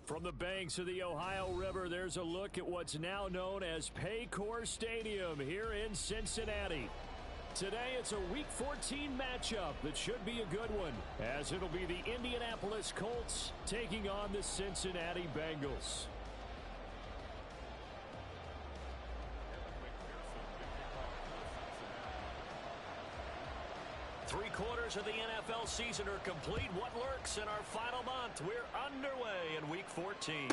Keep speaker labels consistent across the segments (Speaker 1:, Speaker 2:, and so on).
Speaker 1: From the banks of the Ohio River, there's a look at what's now known as Paycor Stadium here in Cincinnati. Today, it's a Week 14 matchup that should be a good one, as it'll be the Indianapolis Colts taking on the Cincinnati Bengals. Three-quarters of the NFL season are complete. What lurks in our final month? We're underway in Week 14.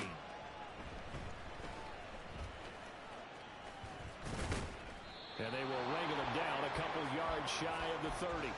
Speaker 1: And they will wrangle him down a couple yards shy of the 30.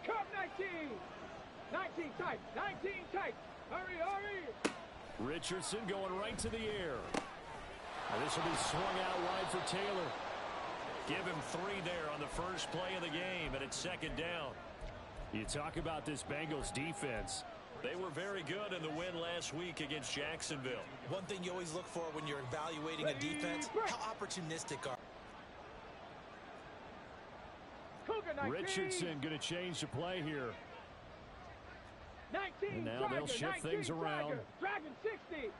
Speaker 2: Cup 19! 19 tight! 19 tight! Hurry, hurry!
Speaker 1: Richardson going right to the air. This will be swung out wide for Taylor. Give him 3 there on the first play of the game, and it's second down. You talk about this Bengals defense. They were very good in the win last week against Jacksonville.
Speaker 3: One thing you always look for when you're evaluating a defense, how opportunistic are
Speaker 1: Richardson going to change the play here.
Speaker 2: 19,
Speaker 1: and now
Speaker 2: Dragon,
Speaker 1: they'll shift things around.
Speaker 2: Dragon 60. Ready,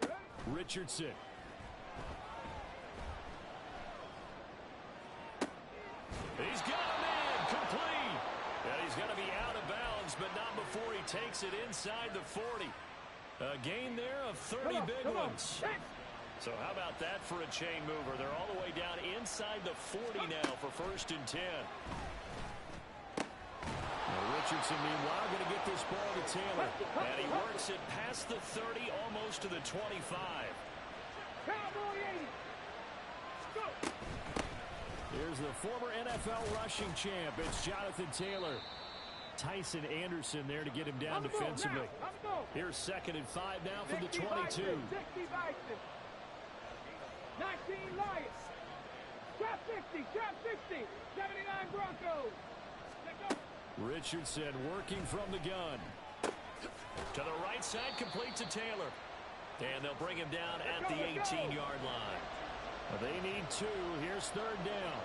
Speaker 2: ready.
Speaker 1: Richardson. He's got a man complete. And he's going to be out of bounds, but not before he takes it inside the 40. A gain there of 30 big ones. So how about that for a chain mover? They're all the way down inside the 40 now for 1st and 10. Now Richardson, meanwhile, going to get this ball to Taylor. And he works it past the 30, almost to the 25.
Speaker 2: Cowboy 80. Go.
Speaker 1: Here's the former NFL rushing champ. It's Jonathan Taylor. Tyson Anderson there to get him down defensively. Here's 2nd and 5 now from the 22.
Speaker 2: 60 Bison. 19 Lions. Trap 60, trap 60. 79 Broncos.
Speaker 1: Richardson working from the gun. To the right side, complete to Taylor. And they'll bring him down at the 18-yard line. They need 2. Here's 3rd down.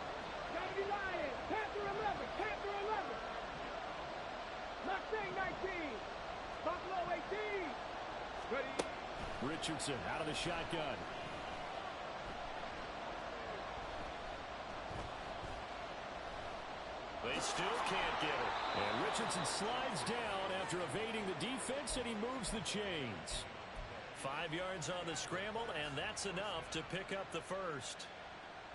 Speaker 2: 70 Lions. Panther 11. Panther 11. Mustang 19. Buffalo 18. Ready.
Speaker 1: Richardson out of the shotgun. They still can't get it. And Richardson slides down after evading the defense, and he moves the chains. 5 yards on the scramble, and that's enough to pick up the first.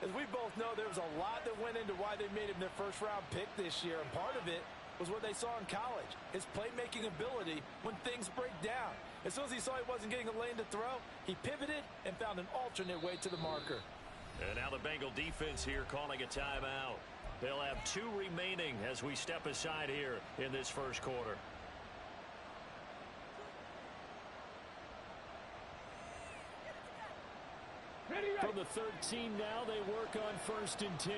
Speaker 4: As we both know, there was a lot that went into why they made him their first-round pick this year, and part of it was what they saw in college, his playmaking ability when things break down. As soon as he saw he wasn't getting a lane to throw, he pivoted and found an alternate way to the marker.
Speaker 1: And now the Bengal defense here calling a timeout. They'll have 2 remaining as we step aside here in this first quarter.
Speaker 2: Ready, ready.
Speaker 1: From the 13 now, they work on 1st and 10.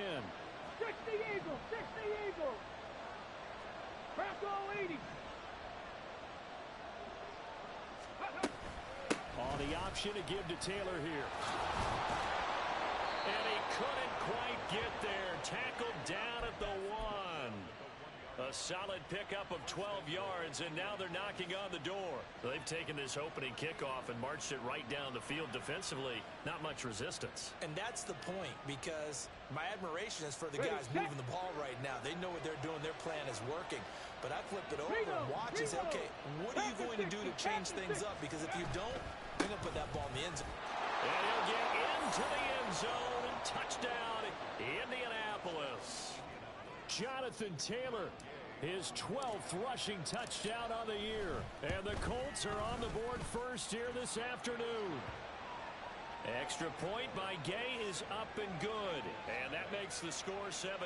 Speaker 2: 60 Eagles, 60 Eagles. Bravo 80.
Speaker 1: On the option to give to Taylor here. And he couldn't quite get there. Tackled down at the 1. A solid pickup of 12 yards, and now they're knocking on the door. They've taken this opening kickoff and marched it right down the field defensively. Not much resistance.
Speaker 3: And that's the point, because my admiration is for the guys moving the ball right now. They know what they're doing. Their plan is working. But I flipped it over and watch and say, okay, what are you going to do to change things up? Because if you don't, you're going to put that ball in the end zone.
Speaker 1: And he'll get into the end zone. Touchdown, Indianapolis. Jonathan Taylor, his 12th rushing touchdown on the year. And the Colts are on the board first here this afternoon. Extra point by Gay is up and good. And that makes the score 7-0.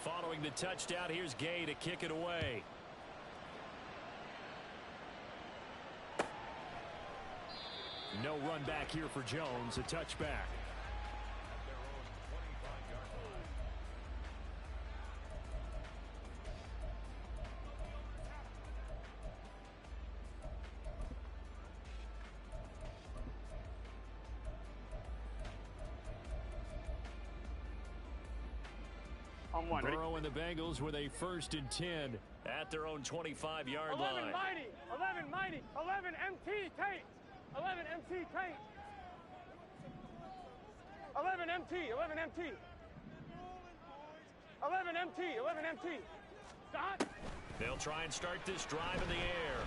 Speaker 1: Following the touchdown, here's Gay to kick it away. No run back here for Jones, a touchback. Burrow and the Bengals with a 1st and 10 at their own 25-yard line.
Speaker 2: 11 mighty, 11 mighty, 11 MT Tate, 11 MT Tate, 11 MT, 11 MT, 11 MT, 11 MT. Stop.
Speaker 1: They'll try and start this drive in the air.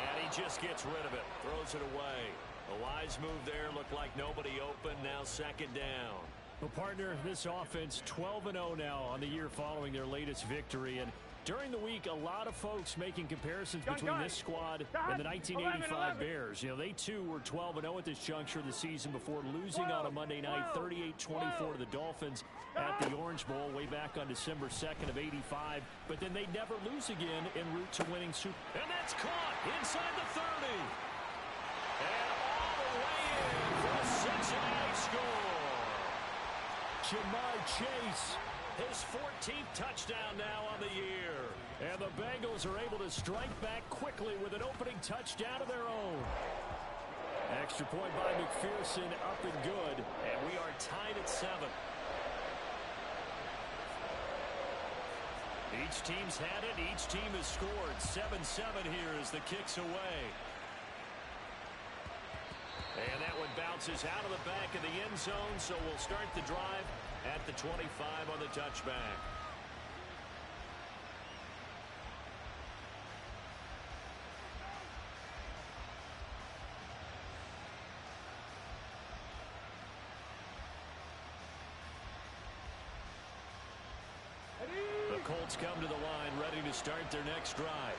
Speaker 1: And he just gets rid of it, throws it away. A wise move there, looked like nobody open, now 2nd down. Well, partner, this offense 12-0 now on the year following their latest victory. And during the week, a lot of folks making comparisons between this squad and the 1985 Bears. You know, they too were 12-0 at this juncture of the season before losing on a Monday night 38-24 to the Dolphins at the Orange Bowl way back on December 2nd of '85. But then they never lose again en route to winning Super. And that's caught inside the 30. And all the way in for a Cincinnati score. Jamar Chase, his 14th touchdown now on the year. And the Bengals are able to strike back quickly with an opening touchdown of their own. Extra point by McPherson, up and good. And we are tied at 7. Each team's had it. Each team has scored. 7-7 here as the kick's away. And that one bounces out of the back of the end zone, so we'll start the drive at the 25 on the touchback. The Colts come to the line, ready to start their next drive.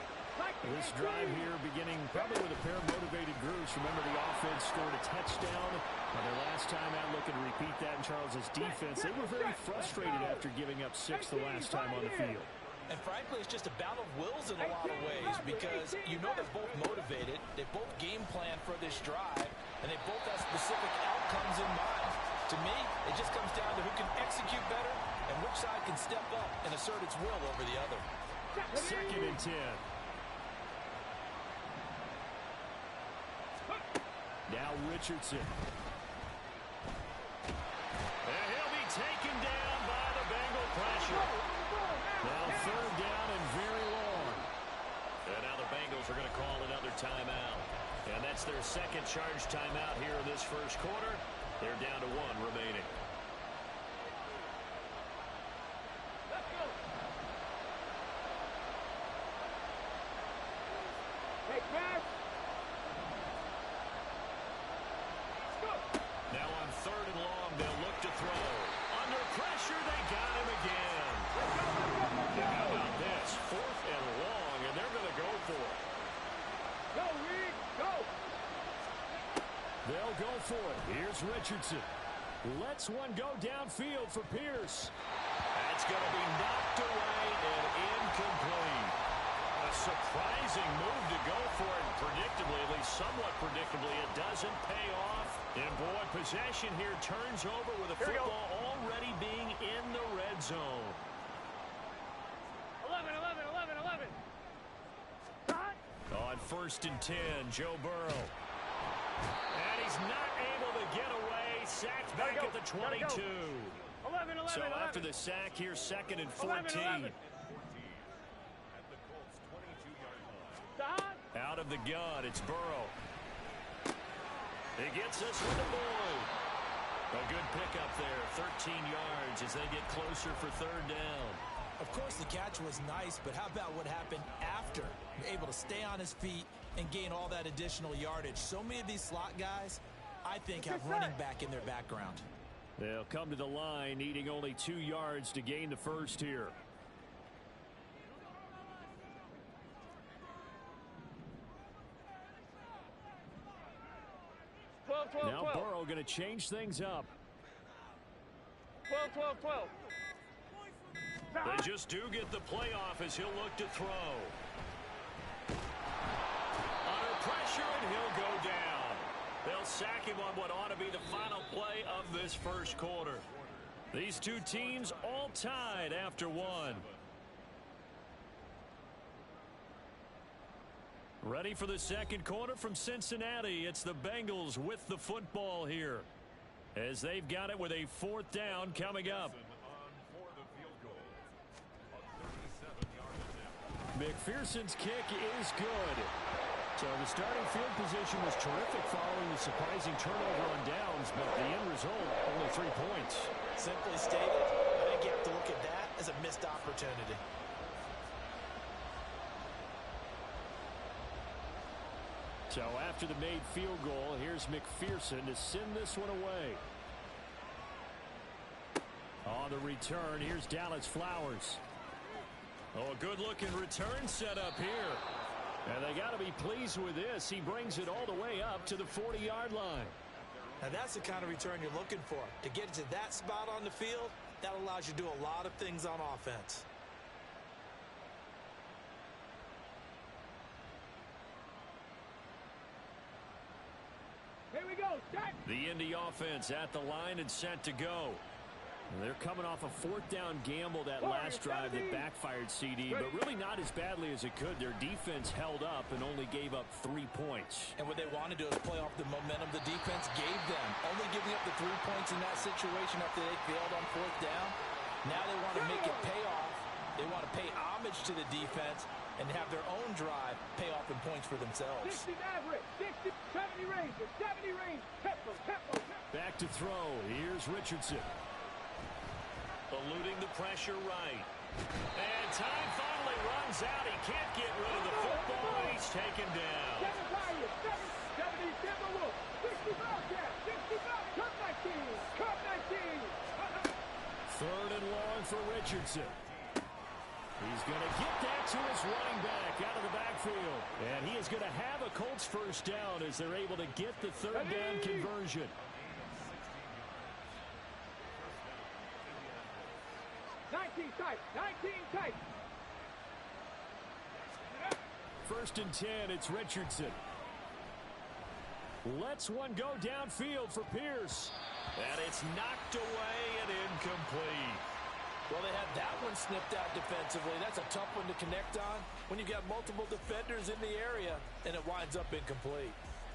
Speaker 1: This drive here beginning probably with a pair of motivated groups. Remember, the offense scored a touchdown on their last time out. Looking to repeat that in Charles's defense. They were very frustrated after giving up 6 the last time on the field.
Speaker 3: And frankly, it's just a battle of wills in a lot of ways, because you know they're both motivated. They both game plan for this drive, and they both have specific outcomes in mind. To me, it just comes down to who can execute better and which side can step up and assert its will over the other.
Speaker 1: 2nd and 10. Now Richardson. And he'll be taken down by the Bengal pressure. Now 3rd down and very long. And now the Bengals are going to call another timeout. And that's their 2nd charge timeout here in this first quarter. They're down to 1 remaining.
Speaker 2: Let's go. Hey, pass.
Speaker 1: Now on 3rd and long, they'll look to throw. Under pressure, they got him again. And how about this? 4th and long, and they're going to go for it.
Speaker 2: Go, Reed, go.
Speaker 1: They'll go for it. Here's Richardson. Lets one go downfield for Pierce. That's going to be knocked away and incomplete. A surprising move to go for it. Predictably, at least somewhat predictably, it doesn't pay off. And boy, possession here turns over with a football already being in the red zone.
Speaker 2: 11, 11, 11, 11.
Speaker 1: 1st and 10. Joe Burrow. And he's not able to get away. Sacked back at the 22.
Speaker 2: 11,
Speaker 1: So after the sack, here's 2nd and 14.
Speaker 2: 11.
Speaker 1: Out of the gun, it's Burrow. He gets us with the ball. A good pickup there, 13 yards as they get closer for 3rd down.
Speaker 4: Of course, the catch was nice, but how about what happened after? You're able to stay on his feet and gain all that additional yardage. So many of these slot guys, I think, have running back in their background.
Speaker 1: They'll come to the line, needing only 2 yards to gain the first here. Now Burrow going to change things up.
Speaker 2: 12.
Speaker 1: They just do get the playoff as he'll look to throw. Under pressure, and he'll go down. They'll sack him on what ought to be the final play of this first quarter. These two teams all tied after 1. Ready for the second quarter from Cincinnati. It's the Bengals with the football here, as they've got it with a 4th down coming up. McPherson's kick is good. So the starting field position was terrific following the surprising turnover on downs, but the end result, only 3 points.
Speaker 4: Simply stated, I think you have to look at that as a missed opportunity.
Speaker 1: So after the made field goal, here's McPherson to send this one away. On the return, here's Dallas Flowers. Oh, a good-looking return set up here. And they got to be pleased with this. He brings it all the way up to the 40-yard line.
Speaker 4: Now, that's the kind of return you're looking for. To get to that spot on the field, that allows you to do a lot of things on offense.
Speaker 2: Here we go. Start.
Speaker 1: The Indy offense at the line and set to go. They're coming off a 4th down gamble that last drive that backfired, CD, but really not as badly as it could. Their defense held up and only gave up 3 points.
Speaker 4: And what they want to do is play off the momentum the defense gave them. Only giving up the 3 points in that situation after they failed on 4th down. Now they want to make it pay off. They want to pay homage to the defense and have their own drive pay off in points for themselves.
Speaker 2: 60 average, 60, 70 range, 70 range. Tempo.
Speaker 1: Back to throw. Here's Richardson. Eluding the pressure right. And time finally runs out. He can't get rid of the football, and he's taken down.
Speaker 2: 70 Timberwolves, 60 Bobcats, 60 Bobcats, Cup 19.
Speaker 1: 3rd and long for Richardson. He's going to get that to his running back out of the backfield. And he is going to have a Colts first down as they're able to get the 3rd down conversion.
Speaker 2: Tight.
Speaker 1: 1st and 10, it's Richardson. Lets one go downfield for Pierce. And it's knocked away and incomplete.
Speaker 4: Well, they had that one snipped out defensively. That's a tough one to connect on when you've got multiple defenders in the area, and it winds up incomplete.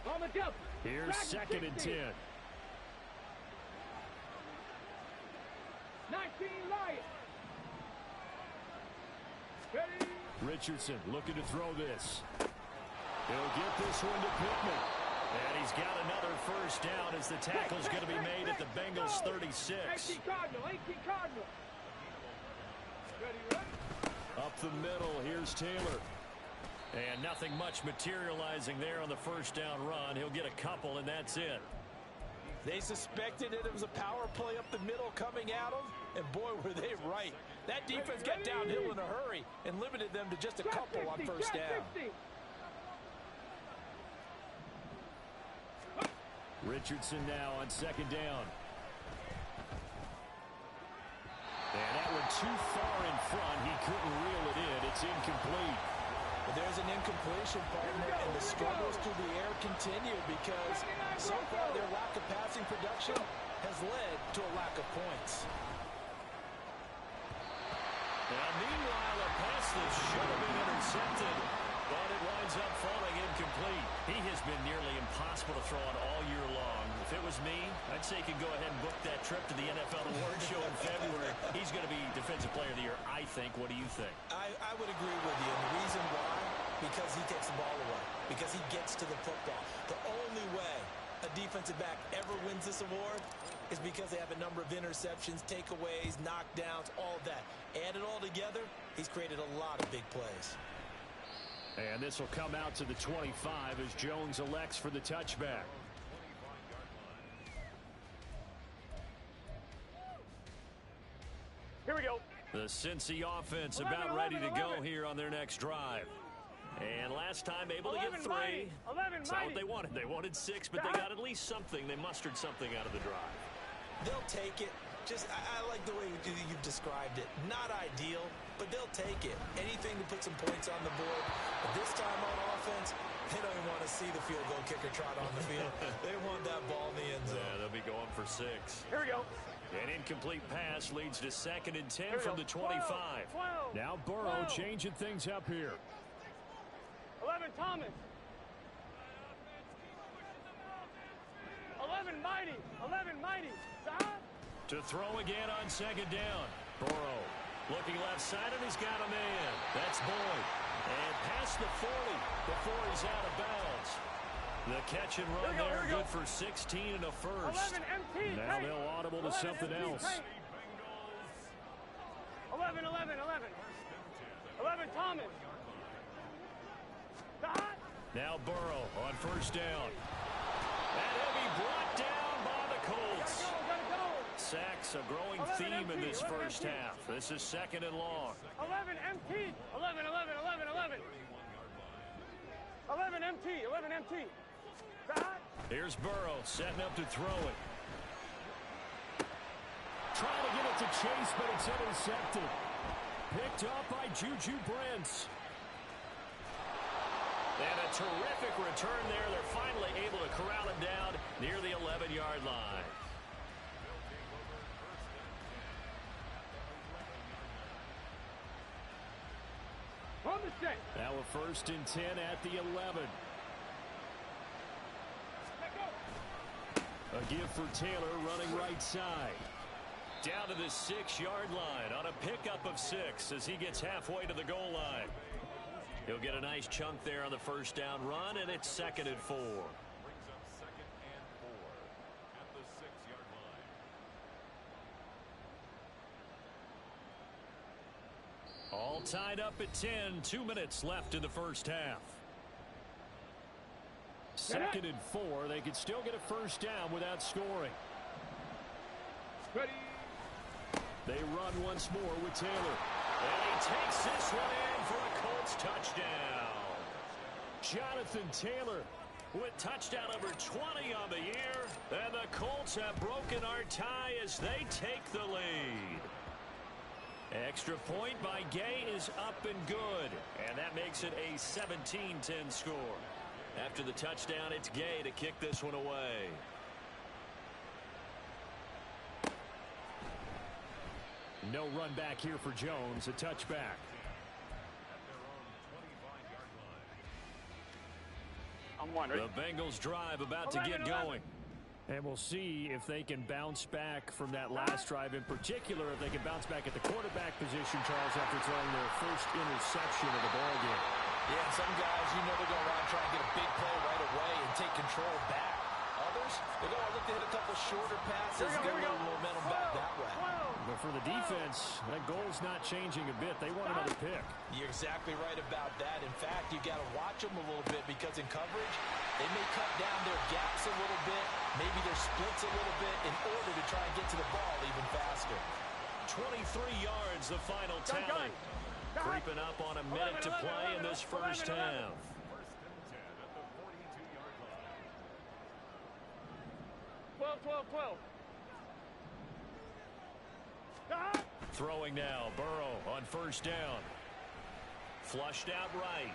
Speaker 2: On the jump.
Speaker 1: Here's 2nd and 10.
Speaker 2: 19 Lions. Ready.
Speaker 1: Richardson looking to throw this. He'll get this one to Pittman. And he's got another first down as the tackle's going to be made at the Bengals 36.
Speaker 2: 18 Cardinal. Ready, run.
Speaker 1: Up the middle, here's Taylor. And nothing much materializing there on the first down run. He'll get a couple, and that's it.
Speaker 4: They suspected it was a power play up the middle coming at them, and boy, were they right. That defense got downhill in a hurry and limited them to just a couple on first down.
Speaker 1: Richardson now on 2nd down. And that one too far in front. He couldn't reel it in. It's incomplete.
Speaker 4: But there's an incompletion, partner, and the struggles through the air continue because so far their lack of passing production has led to a lack of points.
Speaker 1: Now, meanwhile, a pass that should have been intercepted But it winds up falling incomplete. He has been nearly impossible to throw on all year long. If it was me, I'd say he could go ahead and book that trip to the NFL Awards show in February. He's going to be Defensive Player of the Year, I think. What do you think?
Speaker 4: I would agree with you. And the reason why, because he takes the ball away. Because he gets to the football. The only way a defensive back ever wins this award is because they have a number of interceptions, takeaways, knockdowns, all of that. Add it all together, he's created a lot of big plays.
Speaker 1: And this will come out to the 25 as Jones elects for the touchback.
Speaker 2: Here we go.
Speaker 1: The Cincy offense about ready to go here on their next drive. And last time able to get 3. That's not what they wanted. They wanted 6, but they got at least something. They mustered something out of the drive.
Speaker 4: They'll take it. I like the way you've described it. Not ideal, but they'll take it. Anything to put some points on the board. But this time on offense, they don't even want to see the field goal kicker trot on the field. They want that ball in the end zone.
Speaker 1: Yeah, they'll be going for 6.
Speaker 2: Here we go.
Speaker 1: An incomplete pass leads to 2nd and 10 from the 25.
Speaker 2: 12,
Speaker 1: Now Burrow changing things up here.
Speaker 2: 11, Thomas. 11, Mighty. 11, Mighty. Stop.
Speaker 1: To throw again on 2nd down. Burrow looking left side, and he's got a man. That's Boyd. And past the 40 before he's out of bounds. The catch and run there, good for 16 and a first.
Speaker 2: 11, MT.
Speaker 1: Now they'll audible to something else.
Speaker 2: 11, 11, 11. 11, Thomas. Stop.
Speaker 1: Now Burrow on 1st down. And he'll be brought down by the Colts.
Speaker 2: Gotta go.
Speaker 1: Sacks, a growing theme in this first half. This is 2nd and long.
Speaker 2: 11, MT. 11, 11, 11, 11. 11, MT. 11, MT. Stop.
Speaker 1: Here's Burrow setting up to throw it. Trying to get it to Chase, but it's intercepted. Picked up by Juju Brents. And a terrific return there. They're finally able to corral him down near the 11-yard line.
Speaker 2: On the set.
Speaker 1: Now a 1st and 10 at the 11. A give for Taylor running right side. Down to the 6-yard line on a pickup of 6 as he gets halfway to the goal line. He'll get a nice chunk there on the 1st down run, and it's 2nd and 4. All tied up at 10. 2 minutes left in the first half. 2nd and 4. They could still get a 1st down without scoring.
Speaker 2: Ready.
Speaker 1: They run once more with Taylor. And he takes this one in for a Colts touchdown. Jonathan Taylor with touchdown number 20 on the year. And the Colts have broken our tie as they take the lead. Extra point by Gay is up and good. And that makes it a 17-10 score. After the touchdown, it's Gay to kick this one away. No run back here for Jones. A touchback.
Speaker 2: I'm wondering.
Speaker 1: The Bengals drive about to get going. And we'll see if they can bounce back from that last drive. In particular, if they can bounce back at the quarterback position, Charles, after throwing their first interception of the ballgame.
Speaker 4: Yeah, some guys, they're going to want to try and get a big play right away and take control back. Others, they're going to look to hit a couple shorter passes and get a little momentum back that way.
Speaker 1: But for the defense, that goal's not changing a bit. They want another pick.
Speaker 4: You're exactly right about that. In fact, you got to watch them a little bit because in coverage, they may cut down their gaps a little bit, maybe their splits a little bit in order to try and get to the ball even faster.
Speaker 1: 23 yards, the final tally. Creeping up on a minute to play in this first half.
Speaker 2: 12.
Speaker 1: Throwing now, Burrow on 1st down. Flushed out right.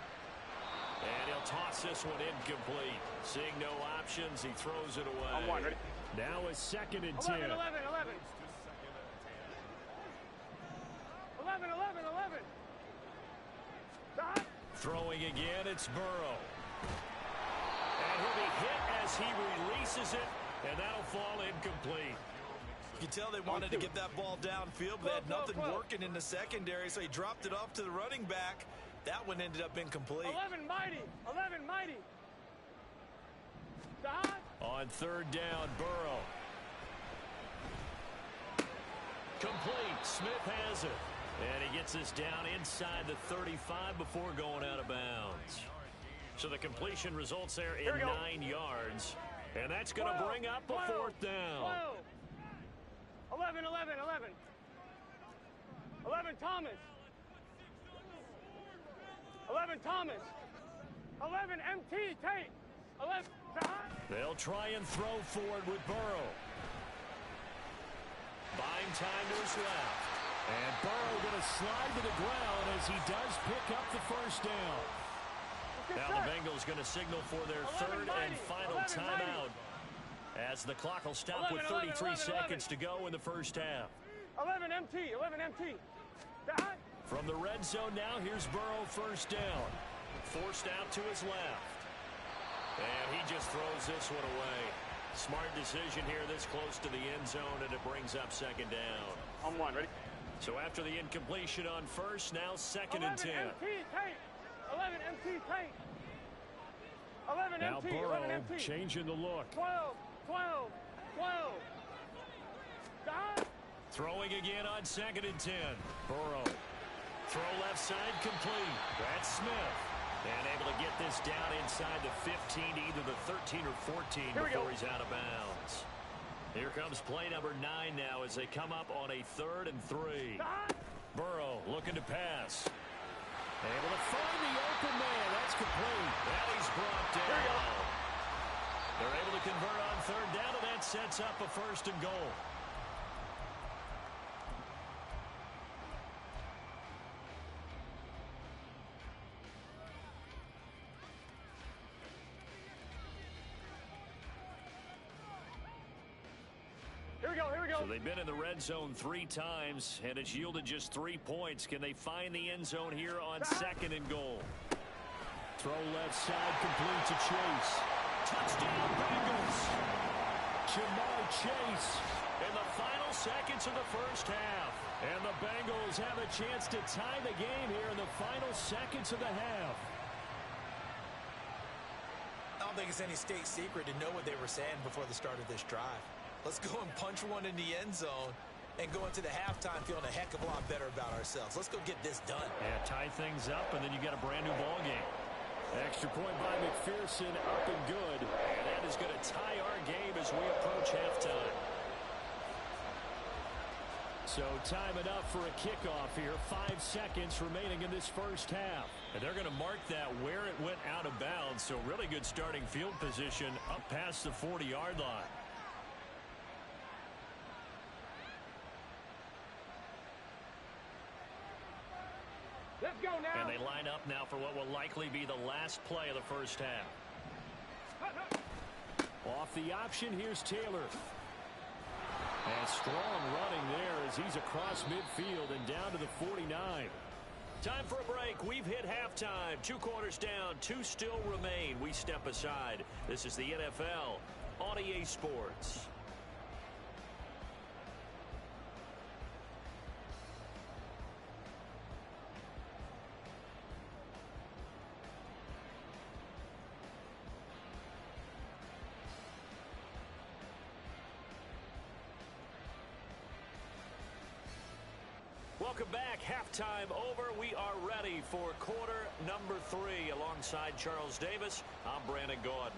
Speaker 1: And he'll toss this one incomplete. Seeing no options, he throws it away.
Speaker 2: I'm wondering.
Speaker 1: Now a 2nd and 10.
Speaker 2: 11. 11.
Speaker 1: Throwing again, it's Burrow. And he'll be hit as he releases it, and that'll fall incomplete.
Speaker 3: You can tell they wanted to get that ball downfield, but they had nothing working in the secondary, so he dropped it off to the running back. That one ended up incomplete.
Speaker 2: 11 mighty. 11 mighty.
Speaker 1: On third down, Burrow. Complete. Smith has it. And he gets this down inside the 35 before going out of bounds. So the completion results there in 9 yards. And that's going to bring up a fourth down.
Speaker 2: 11, 11, 11. 11, Thomas. 11, Thomas. 11, MT, Tate. 11,
Speaker 1: they'll try and throw forward with Burrow. Buying time to his left. And Burrow going to slide to the ground as he does pick up the first down. Now the Bengals going to signal for their third and final timeout as the clock will stop with 33 seconds to go in the first half.
Speaker 2: 11 MT, 11 MT.
Speaker 1: From the red zone now, here's Burrow first down. Forced out to his left. And he just throws this one away. Smart decision here this close to the end zone, and it brings up second down.
Speaker 2: On one, ready?
Speaker 1: So after the incompletion on first, now second and 10.
Speaker 2: 11 MT, Tate. 11 MT, Tate. 11
Speaker 1: now
Speaker 2: MT,
Speaker 1: Burrow
Speaker 2: 11 MT.
Speaker 1: changing the look.
Speaker 2: 12, 12, 12.
Speaker 1: Throwing again on second and 10. Burrow. Throw left side complete. That's Smith. And able to get this down inside the 15 to either the 13 or 14 before he's out of bounds. Here comes play number 9 now as they come up on a 3rd and 3. Burrow looking to pass. Able to find the open man. That's complete. That he's brought down. They're able to convert on third down, and that sets up a 1st and goal. So they've been in the red zone 3 times, and it's yielded just 3 points. Can they find the end zone here on 2nd and goal? Throw left side complete to Chase. Touchdown, Bengals! Jamar Chase in the final seconds of the first half. And the Bengals have a chance to tie the game here in the final seconds of the half.
Speaker 3: I don't think it's any state secret to know what they were saying before the start of this drive. Let's go and punch one in the end zone and go into the halftime feeling a heck of a lot better about ourselves. Let's go get this done.
Speaker 1: Yeah, tie things up, and then you got a brand new ball game. Extra point by McPherson, up and good. And that is going to tie our game as we approach halftime. So time enough for a kickoff here. 5 seconds remaining in this first half. And they're going to mark that where it went out of bounds. So really good starting field position up past the 40-yard line.
Speaker 2: Let's go now.
Speaker 1: And they line up now for what will likely be the last play of the first half. Off the option, here's Taylor. And strong running there as he's across midfield and down to the 49. Time for a break. We've hit halftime. 2 quarters down, 2 still remain. We step aside. This is the NFL on EA Sports. Welcome back. Halftime over. We are ready for quarter number 3. Alongside Charles Davis, I'm Brandon Gordon.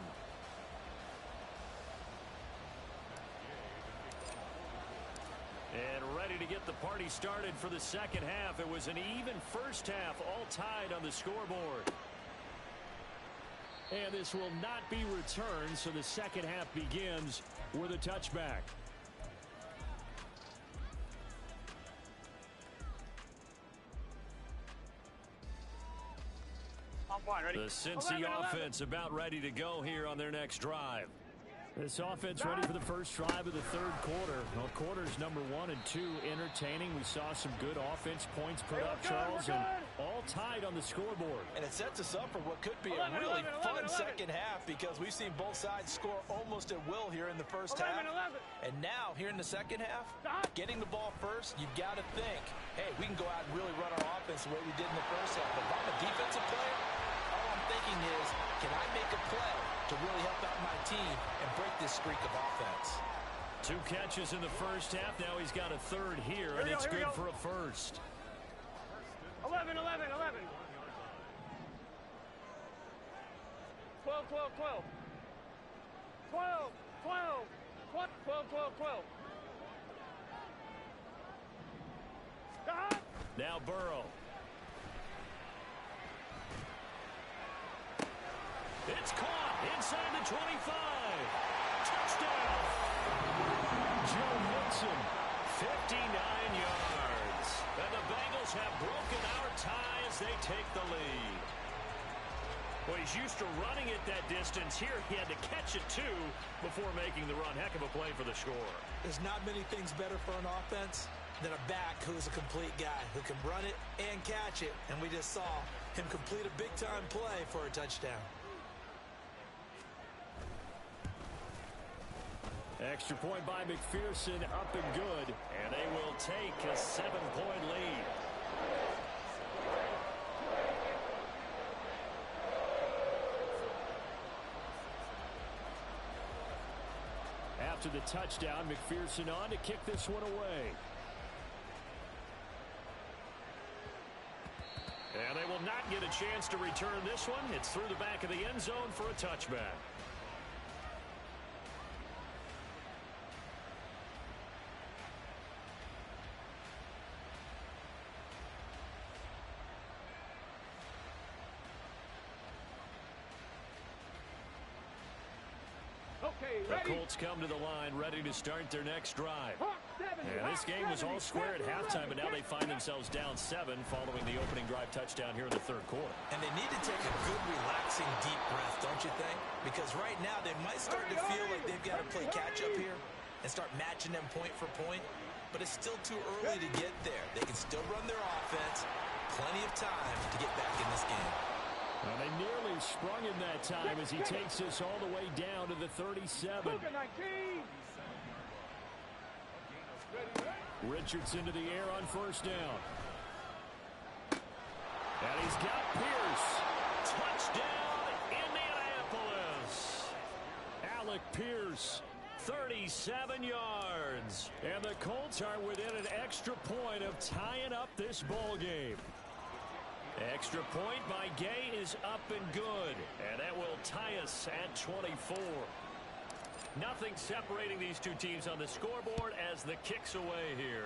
Speaker 1: And ready to get the party started for the second half. It was an even first half, all tied on the scoreboard. And this will not be returned, so the second half begins with a touchback. The Cincy offense about ready to go here on their next drive. This offense ready for the first drive of the third quarter. Well, quarters number 1 and 2 entertaining. We saw some good offense points put up, Charles, and all all tied on the scoreboard.
Speaker 4: And it sets us up for what could be a really fun second half, because we've seen both sides score almost at will here in the first half. And now, here in the second half, getting the ball first, you've got to think, hey, we can go out and really run our offense the way we did in the first half. But if I'm a defensive player, all I'm thinking is, can I make a play to really help out my team and break this streak of offense?
Speaker 1: 2 catches in the first half. Now he's got a third here, and it's good for a first.
Speaker 2: 11, 11, 11. 12, 12, 12. 12, 12. 12, 12, 12. Stop.
Speaker 1: Now Burrow. It's caught inside the 25. Touchdown. Joe Mixon, 59 yards. And the Bengals have broken our tie as they take the lead. Well, he's used to running it that distance. Here he had to catch it, too, before making the run. Heck of a play for the score.
Speaker 4: There's not many things better for an offense than a back who's a complete guy who can run it and catch it. And we just saw him complete a big-time play for a touchdown.
Speaker 1: Extra point by McPherson, up and good. And they will take a 7-point lead. After the touchdown, McPherson on to kick this one away. And they will not get a chance to return this one. It's through the back of the end zone for a touchback. The Colts come to the line, ready to start their next drive. And this game was all square at halftime, but now they find themselves down 7 following the opening drive touchdown here in the third quarter.
Speaker 4: And they need to take a good, relaxing, deep breath, don't you think? Because right now they might start to feel like they've got to play catch-up here and start matching them point for point. But it's still too early to get there. They can still run their offense. Plenty of time to get back in this game.
Speaker 1: Well, they nearly sprung him that time as he takes this all the way down to the 37. Richardson to the air on first down. And he's got Pierce. Touchdown, Indianapolis. Alec Pierce, 37 yards. And the Colts are within an extra point of tying up this ball game. Extra point by Gay is up and good. And that will tie us at 24. Nothing separating these two teams on the scoreboard as the kick's away here.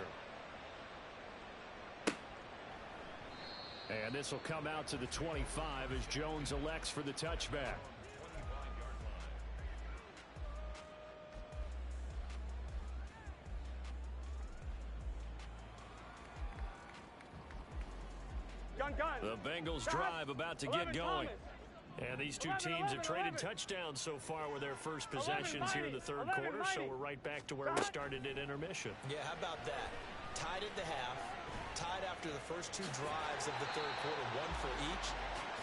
Speaker 1: And this will come out to the 25 as Jones elects for the touchback. The Bengals drive about to get going. And these two teams have traded touchdowns so far with their first possessions here in the third quarter, so we're right back to where we started at intermission.
Speaker 4: Yeah, how about that? Tied at the half, tied after the first 2 drives of the third quarter, 1 for each.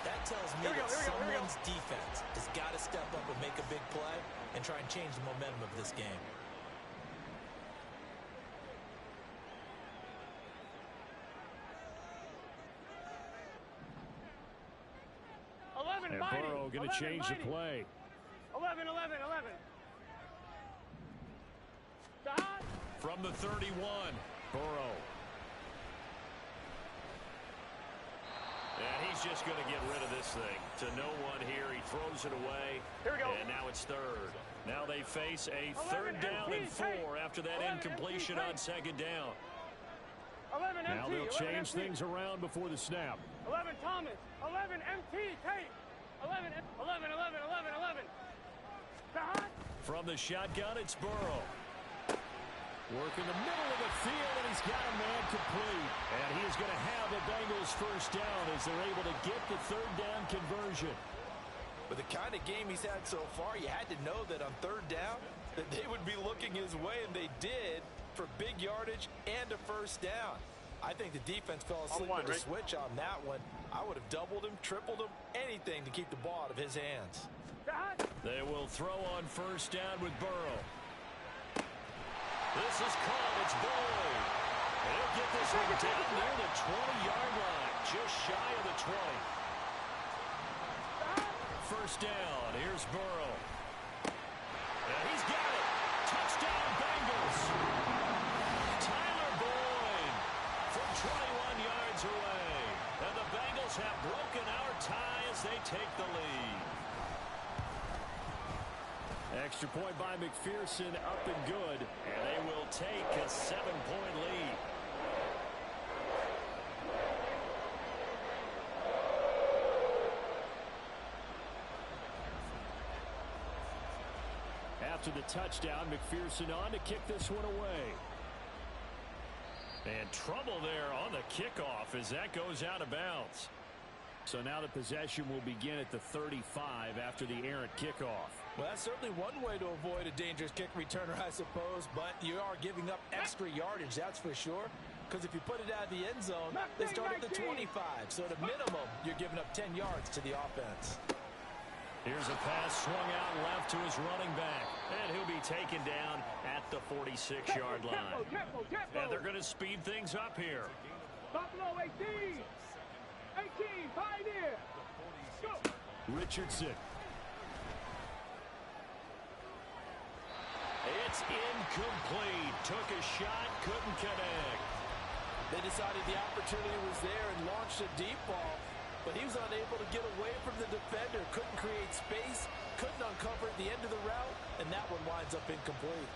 Speaker 4: That tells me that someone's defense has got to step up and make a big play and try and change the momentum of this game.
Speaker 1: And Burrow going to change the play.
Speaker 2: 11, 11, 11. Stop.
Speaker 1: From the 31, Burrow. And he's just going to get rid of this thing to no one here. He throws it away.
Speaker 2: Here we go.
Speaker 1: And now it's third. Now they face a third down and 4 after that incompletion on second down.
Speaker 2: 11
Speaker 1: now they'll change things around before the snap.
Speaker 2: 11 Thomas. 11 MT. Tape. 11, 11, 11, 11, 11. Stop.
Speaker 1: From the shotgun, it's Burrow. Work in the middle of the field, and he's got a man complete. And he is going to have the Bengals first down as they're able to get the third down conversion.
Speaker 4: With the kind of game he's had so far, you had to know that on third down that they would be looking his way, and they did for big yardage and a first down. I think the defense fell asleep at the switch on that one. I would have doubled him, tripled him, anything to keep the ball out of his hands.
Speaker 1: They will throw on first down with Burrow. This is caught. It's Boyd. He'll get this one down near the 20-yard line, just shy of the 20. First down. Here's Burrow. And he's got it. Touchdown, Bengals. Tyler Boyd from 21 yards away. And the Bengals have broken our tie as they take the lead. Extra point by McPherson, up and good. And they will take a 7-point lead. After the touchdown, McPherson on to kick this one away. And trouble there on the kickoff as that goes out of bounds. So now the possession will begin at the 35 after the errant kickoff.
Speaker 4: Well, that's certainly one way to avoid a dangerous kick returner, I suppose, but you are giving up extra yardage, that's for sure. Because if you put it out of the end zone, they start at the 25. So at a minimum, you're giving up 10 yards to the offense.
Speaker 1: Here's a pass swung out left to his running back. And he'll be taken down at the 46-yard line. And they're going to speed things up here.
Speaker 2: Buffalo 18. 18, Pioneer. Go.
Speaker 1: Richardson. It's incomplete. Took a shot, couldn't connect.
Speaker 4: They decided the opportunity was there and launched a deep ball. But he was unable to get away from the defender, couldn't create space, couldn't uncover at the end of the route, and that one winds up incomplete.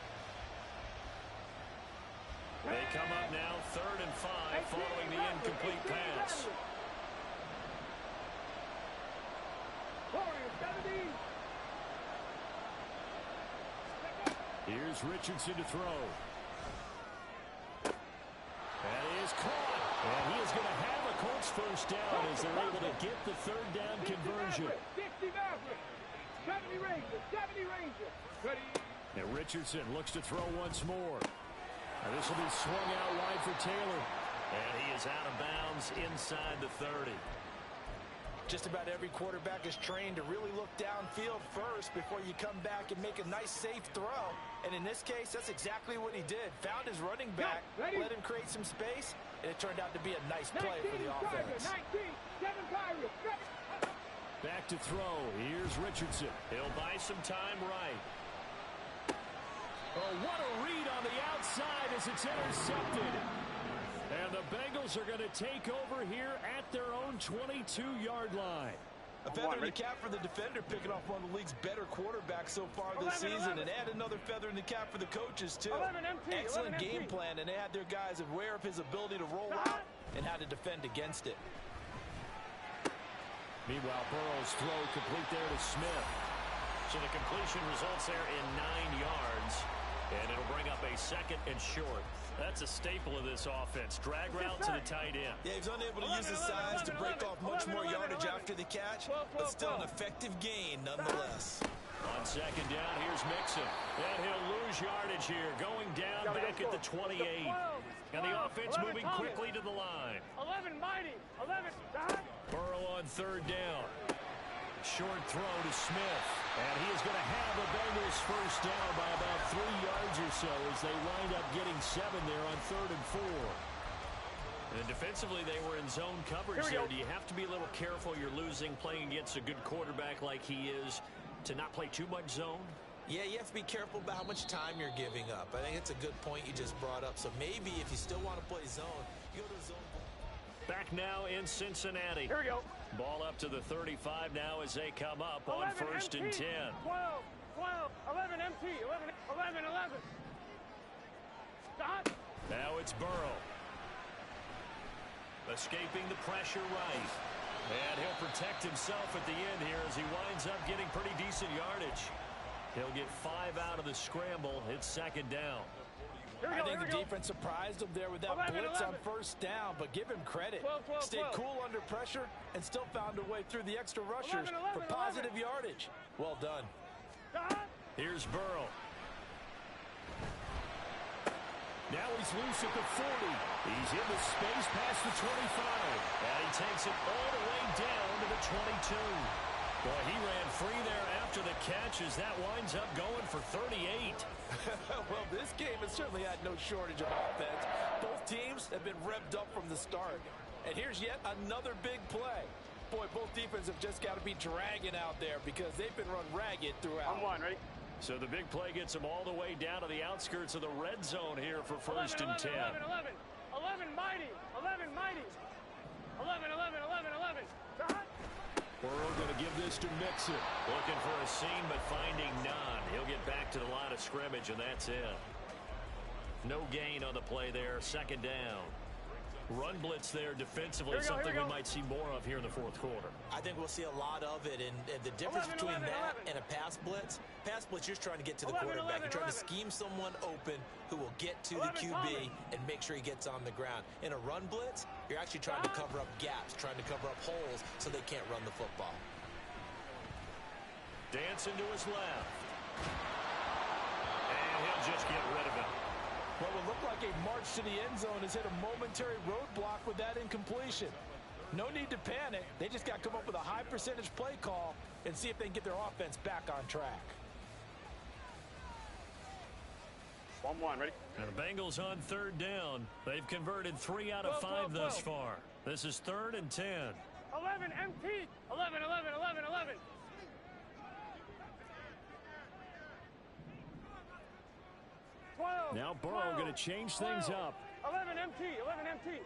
Speaker 1: They come up now 3rd and 5 following the incomplete pass. Here's Richardson to throw. That is caught. And he is going to have a Colts first down as they're able to get the 3rd down conversion.
Speaker 2: 60 Maverick. 70 Ranger. 70 Ranger.
Speaker 1: And Richardson looks to throw once more. Now this will be swung out wide for Taylor. And he is out of bounds inside the 30.
Speaker 4: Just about every quarterback is trained to really look downfield first before you come back and make a nice, safe throw. And in this case, that's exactly what he did. Found his running back, let him create some space, and it turned out to be a nice play for the offense.
Speaker 2: 19, 7 Pirates.
Speaker 1: Back to throw. Here's Richardson. He'll buy some time right. Oh, what a read on the outside as it's intercepted. And the Bengals are going to take over here at their own 22-yard line.
Speaker 4: A feather in the cap for the defender, picking off one of the league's better quarterbacks so far this season. And add another feather in the cap for the coaches, too. Excellent game plan, and they had their guys aware of his ability to roll out and how to defend against it.
Speaker 1: Meanwhile, Burrow's throw complete there to Smith. So the completion results there in 9 yards. And it'll bring up a 2nd and short. That's a staple of this offense. Drag route to the tight end.
Speaker 4: Yeah, he was unable to use his size to break off much more yardage after the catch, but still an effective gain nonetheless.
Speaker 1: On 2nd down, here's Mixon. And he'll lose yardage here, going down back at the 28. And the offense moving quickly to the line.
Speaker 2: 11 Mighty. 11.
Speaker 1: Burrow on 3rd down. Short throw to Smith. And he is going to have the Bengals first down by about 3 yards or so as they wind up getting 7 there on 3rd and 4. And defensively, they were in zone coverage there. Do you have to be a little careful? You're losing, playing against a good quarterback like he is, to not play too much zone?
Speaker 4: Yeah, you have to be careful about how much time you're giving up. I think it's a good point you just brought up. So maybe if you still want to play zone, you go to zone.
Speaker 1: Back now in Cincinnati.
Speaker 2: Here we go.
Speaker 1: Ball up to the 35 now as they come up on 1st and 10.
Speaker 2: 12, 12, 11 MT, 11, 11. Stop.
Speaker 1: Now it's Burrow. Escaping the pressure right. And he'll protect himself at the end here as he winds up getting pretty decent yardage. He'll get 5 out of the scramble. It's 2nd down.
Speaker 4: I think the defense surprised him there with that blitz on 1st down, but give him credit.
Speaker 2: 12,
Speaker 4: Stayed cool under pressure and still found a way through the extra rushers for positive yardage. Well done.
Speaker 1: Here's Burrow. Now he's loose at the 40. He's in the space past the 25. And he takes it all the way down to the 22. Boy, he ran free there after the catch as that winds up going for 38.
Speaker 4: Well, this game has certainly had no shortage of offense. Both teams have been revved up from the start. And here's yet another big play. Boy, both defenses have just got to be dragging out there because they've been run ragged throughout.
Speaker 2: On one, ready?
Speaker 1: So the big play gets them all the way down to the outskirts of the red zone here for first
Speaker 2: 11,
Speaker 1: and 10.
Speaker 2: 11, 11, 11, 11, mighty, 11, mighty, 11, 11, 11, 11.
Speaker 1: Burrow going to give this to Mixon. Looking for a seam, but finding none. He'll get back to the line of scrimmage, and that's it. No gain on the play there. Second down. Run blitz there defensively, something we might see more of here in the fourth quarter.
Speaker 3: I think we'll see a lot of it, and the difference
Speaker 2: 11,
Speaker 3: between
Speaker 2: 11,
Speaker 3: that
Speaker 2: 11.
Speaker 3: and a pass blitz, you're just trying to get to the
Speaker 2: 11,
Speaker 3: quarterback.
Speaker 2: 11,
Speaker 3: You're trying
Speaker 2: 11.
Speaker 3: to scheme someone open who will get to
Speaker 2: 11,
Speaker 3: the QB
Speaker 2: Tommy.
Speaker 3: and make sure he gets on the ground. In a run blitz, you're actually trying to cover up gaps, trying to cover up holes so they can't run the football.
Speaker 1: Dancing to his left. And he'll just get rid of it.
Speaker 4: What would look like a march to the end zone has hit a momentary roadblock with that incompletion. No need to panic. They just got to come up with a high percentage play call and see if they can get their offense back on track.
Speaker 2: 1-1, ready?
Speaker 1: And the Bengals on third down. They've converted 3 out of 5 thus far. This is 3rd and 10.
Speaker 2: 11, MT. 11, 11, 11, 11.
Speaker 1: Now Burrow going to change things up.
Speaker 2: 11 MT, 11 MT.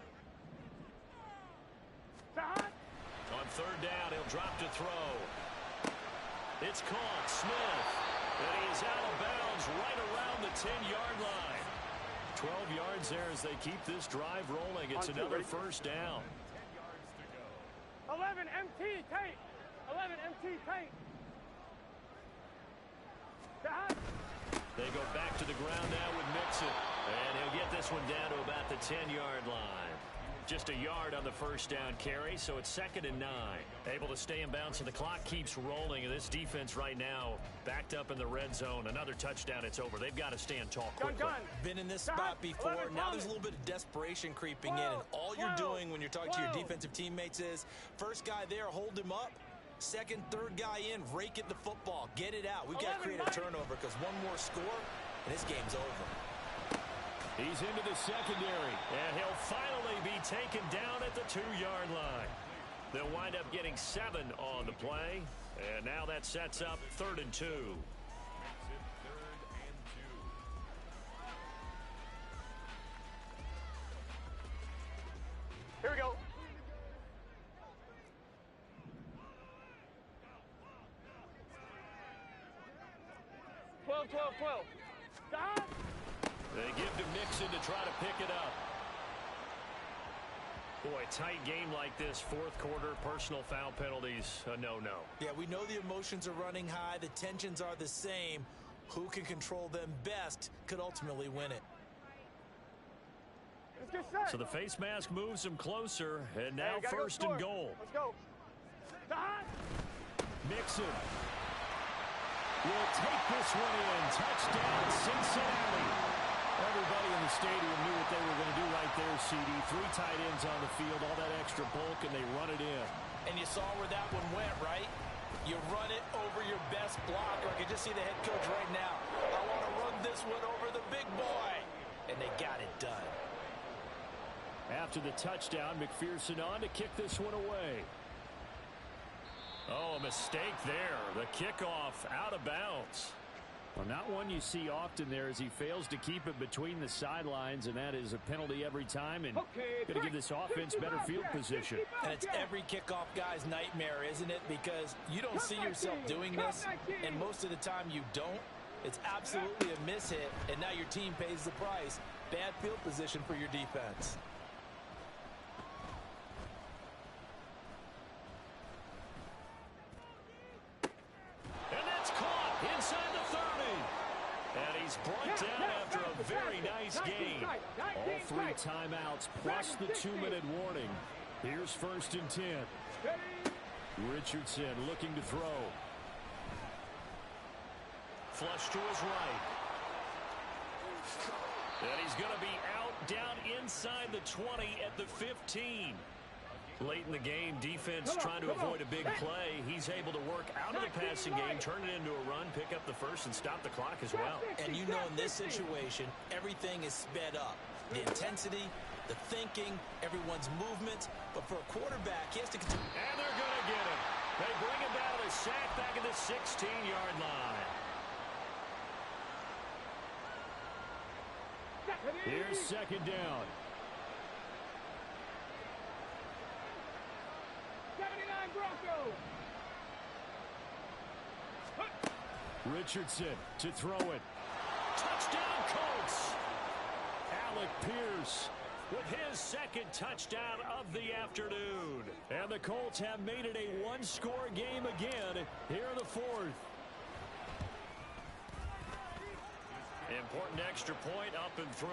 Speaker 1: On third down, he'll drop to throw. It's caught. Smith. And he's out of bounds right around the 10-yard line. 12 yards there as they keep this drive rolling. It's another first down.
Speaker 2: 11 MT, tight. 11 MT, tight.
Speaker 1: They go back to the ground now with Mixon. And he'll get this one down to about the 10-yard line. Just a yard on the first down carry, so it's 2nd and 9. Able to stay in bounds, and the clock keeps rolling. And this defense right now backed up in the red zone. Another touchdown, it's over. They've got to stand tall quickly.
Speaker 3: Been in this spot before. Now there's a little bit of desperation creeping in. And all you're doing when you're talking to your defensive teammates is, first guy there, hold him up. Second, third guy in, rake at the football. Get it out. We've got to create a turnover because one more score, and this game's over.
Speaker 1: He's into the secondary, and he'll finally be taken down at the 2-yard line. They'll wind up getting 7 on the play, and now that sets up 3rd and 2.
Speaker 2: Here we go.
Speaker 1: They give to Mixon to try to pick it up. Boy, tight game like this, fourth quarter, personal foul penalties, a no-no.
Speaker 3: Yeah, we know the emotions are running high. The tensions are the same. Who can control them best could ultimately win it.
Speaker 2: Let's get set.
Speaker 1: So the face mask moves them closer, and now
Speaker 2: Hey,
Speaker 1: first and goal.
Speaker 2: Let's go.
Speaker 1: Mixon will take this one in. Touchdown, Cincinnati. Everybody in the stadium knew what they were going to do right there, CD. 3 tight ends on the field, all that extra bulk, and they run it in.
Speaker 4: And you saw where that one went, right? You run it over your best blocker. I can just see the head coach right now. I want to run this one over the big boy. And they got it done.
Speaker 1: After the touchdown, McPherson on to kick this one away. Oh, a mistake there. The kickoff out of bounds. Well, not one you see often there as he fails to keep it between the sidelines, and that is a penalty every time, and going to give this offense better field position.
Speaker 4: And it's every kickoff guy's nightmare, isn't it? Because you don't see yourself doing this, and most of the time you don't. It's absolutely a mishit, and now your team pays the price. Bad field position for your defense.
Speaker 1: And that's caught inside the 30. And he's brought down after a very nice game. All 3 timeouts plus the 2-minute warning. Here's first and 10. Richardson looking to throw. Flush to his right. And he's going to be out down inside the 20 at the 15. Late in the game, defense trying to avoid a big play. He's able to work out of the passing game, turn it into a run, pick up the first, and stop the clock as well.
Speaker 3: And you know in this situation, everything is sped up. The intensity, the thinking, everyone's movement. But for a quarterback, he has to continue.
Speaker 1: And they're going to get him. They bring him down to sack back at the 16-yard line. Here's second down.
Speaker 2: 79 Broncos.
Speaker 1: Richardson to throw it. Touchdown, Colts. Alec Pierce with his second touchdown of the afternoon. And the Colts have made it a one-score game again here in the fourth. Important extra point up and through.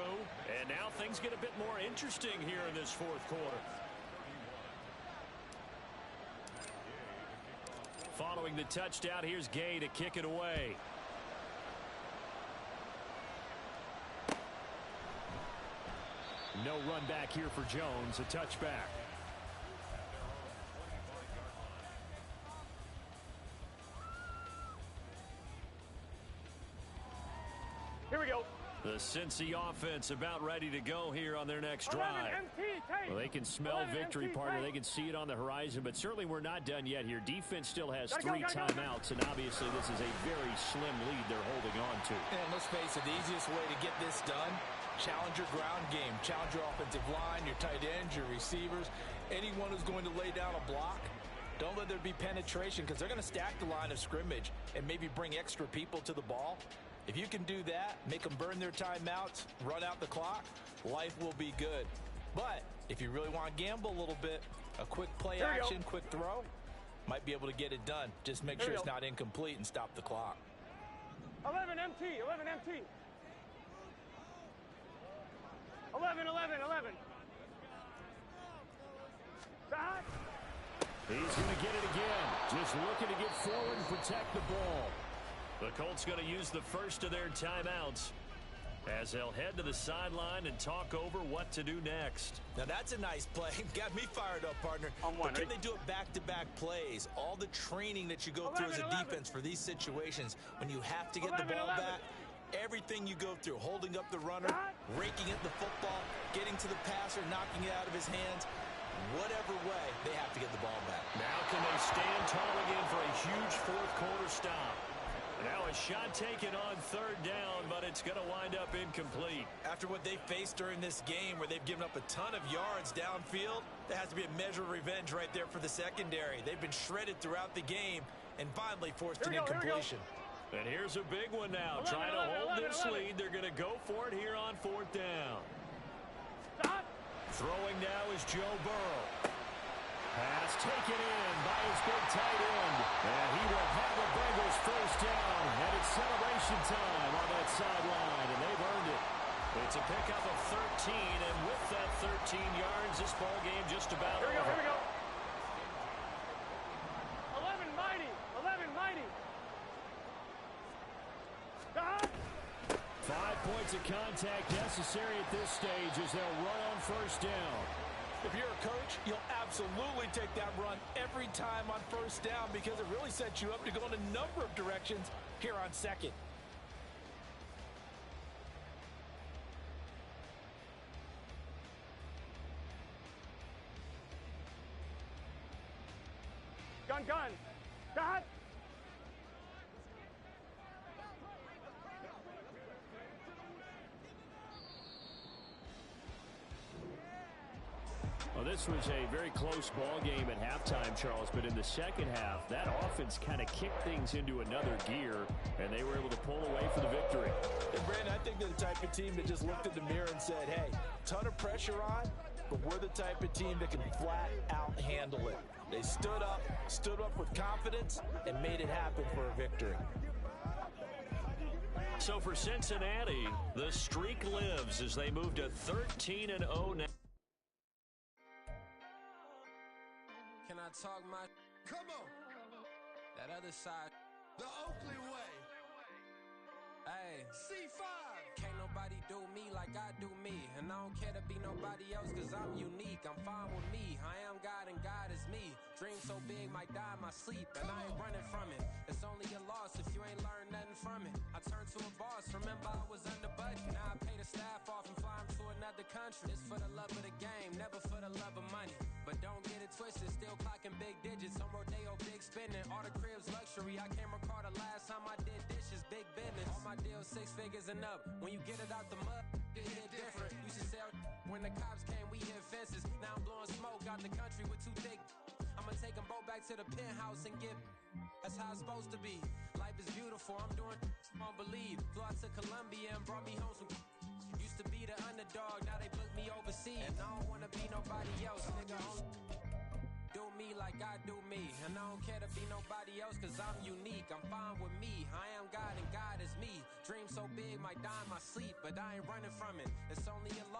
Speaker 1: And now things get a bit more interesting here in this fourth quarter. Following the touchdown, here's Gay to kick it away. No run back here for Jones. A touchback.
Speaker 2: Here we go.
Speaker 1: The Cincy offense about ready to go here on their next drive. Well, they can smell victory, partner. They can see it on the horizon, but certainly we're not done yet here. Defense still has three timeouts, and obviously this is a very slim lead they're holding on to.
Speaker 3: And let's face it, the easiest way to get this done, challenge your ground game. Challenge your offensive line, your tight ends, your receivers, anyone who's going to lay down a block. Don't let there be penetration because they're going to stack the line of scrimmage and maybe bring extra people to the ball. If you can do that, make them burn their timeouts, run out the clock, life will be good. But if you really want to gamble a little bit, a quick play action, quick throw, might be able to get it done. Just make sure it's not incomplete and stop the clock.
Speaker 2: 11 MT, 11 MT. 11, 11, 11. Back.
Speaker 1: He's going to get it again. Just looking to get forward and protect the ball. The Colts going to use the first of their timeouts as they'll head to the sideline and talk over what to do next.
Speaker 3: Now that's a nice play. Got me fired up, partner. But can they do it back-to-back plays? All the training that you go through as a defense for these situations, when you have to get the ball back, everything you go through, holding up the runner, raking at the football, getting to the passer, knocking it out of his hands, whatever way, they have to get the ball back.
Speaker 1: Now can they stand tall again for a huge fourth quarter stop? Now a shot taken on third down, but it's going to wind up incomplete.
Speaker 3: After what they faced during this game where they've given up a ton of yards downfield, there has to be a measure of revenge right there for the secondary. They've been shredded throughout the game and finally forced an incompletion.
Speaker 1: And here's a big one now. Trying to hold this lead. They're going to go for it here on fourth down.
Speaker 2: Stop.
Speaker 1: Throwing now is Joe Burrow. Pass taken in by his big tight end. And he will have the Bengals first down. And it's celebration time on that sideline. And they've earned it. It's a pickup of 13. And with that 13 yards, this ball game just about over.
Speaker 2: Here we go. 11 mighty. 11 mighty. Stop.
Speaker 1: 5 points of contact necessary at this stage as they'll run on first down.
Speaker 3: If you're a coach, you'll absolutely take that run every time on first down because it really sets you up to go in a number of directions here on second.
Speaker 2: Gun, gun. Stop.
Speaker 1: Well, this was a very close ball game at halftime, Charles, but in the second half, that offense kind of kicked things into another gear, and they were able to pull away for the victory.
Speaker 3: And Brandon, I think they're the type of team that just looked in the mirror and said, hey, ton of pressure on, but we're the type of team that can flat out handle it. They stood up with confidence, and made it happen for a victory.
Speaker 1: So for Cincinnati, the streak lives as they move to 13-0 now.
Speaker 5: Can I talk my... Come on. That other side. The Oakley way. Hey. C5. Can't nobody... nobody do me like I do me. And I don't care to be nobody else, cause I'm unique. I'm fine with me. I am God and God is me. Dream so big, might die in my sleep, and I ain't running from it. It's only a loss if you ain't learned nothing from it. I turned to a boss, remember I was under budget. Now I pay the staff off and fly them to another country. It's for the love of the game, never for the love of money. But don't get it twisted, still clocking big digits. On Rodeo, big spending, all the cribs luxury. I can't recall the last time I did dishes, big business. All my deals 6 figures and up. When you get it out the mud, it hit different. Used to sell when the cops came, we hit fences. Now I'm blowing smoke out the country with 2 thick. I'ma take them both back to the penthouse and get. That's how it's supposed to be. Life is beautiful, I'm doing won't believe. Flew out to Colombia and brought me home some. Used to be the underdog, now they book me overseas. And I don't wanna be nobody else, nigga. Do me like I do me. And I don't care to be nobody else, cause I'm unique. I'm fine with me. I am God and God is me. Dream so big, might die in my sleep, but I ain't running from it. It's only a loss.